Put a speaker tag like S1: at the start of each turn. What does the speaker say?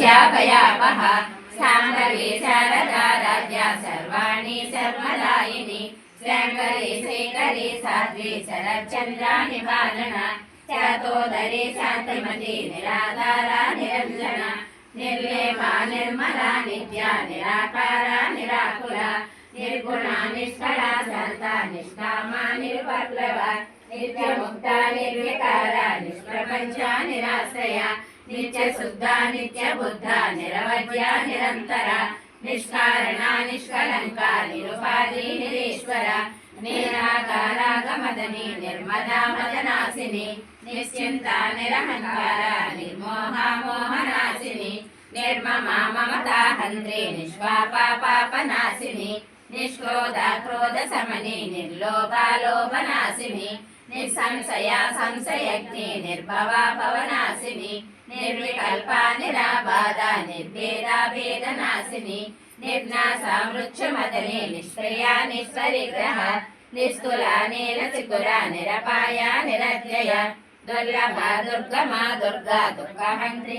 S1: भयापह शाम्भवी शारदाराध्या सर्वाणि सर्वदायिनी श्रृङ्गरी श्रीकरी साध्वी शरच्चन्द्रा निवारणा चातोदरी शान्तिमती निराधारा निरञ्जना निर्लेपा निर्मला नित्या निराकारा निराकुला निर्गुणा निष्कला शान्ता निष्कामा निर्वक्लवा नित्यमुक्ता निर्विकारा निष्प्रपञ्चा निराश्रया नित्यशुद्धा नित्यबुद्धा निरवध्या निरन्तरा निष्कारणा निष्कलङ्का निरुपाधी निरीश्वरा निराकारागमदनी निर्मदा मदनासिनी निश्चिन्ता निरहङ्कारा निर्मोहा मोहनाशिनी निर्ममा ममता हन्त्री निष्पापा पापनाशिनी निष्क्रोधा क्रोधशमनी निर्लोभा लोभनाशिनी निसंशया संशयग्नि निर्भवा भवनाशिनी निर्विकल्पा निराबाधा निर्भेदा भेदनाशिनी निर्नाशा मृच्छमदने निष्क्रिया निष्परिग्रह निस्तुला नीलचिकुरा निरपाया निरत्यया दुर्लभा दुर्गमा दुर्गा दुर्गहन्त्री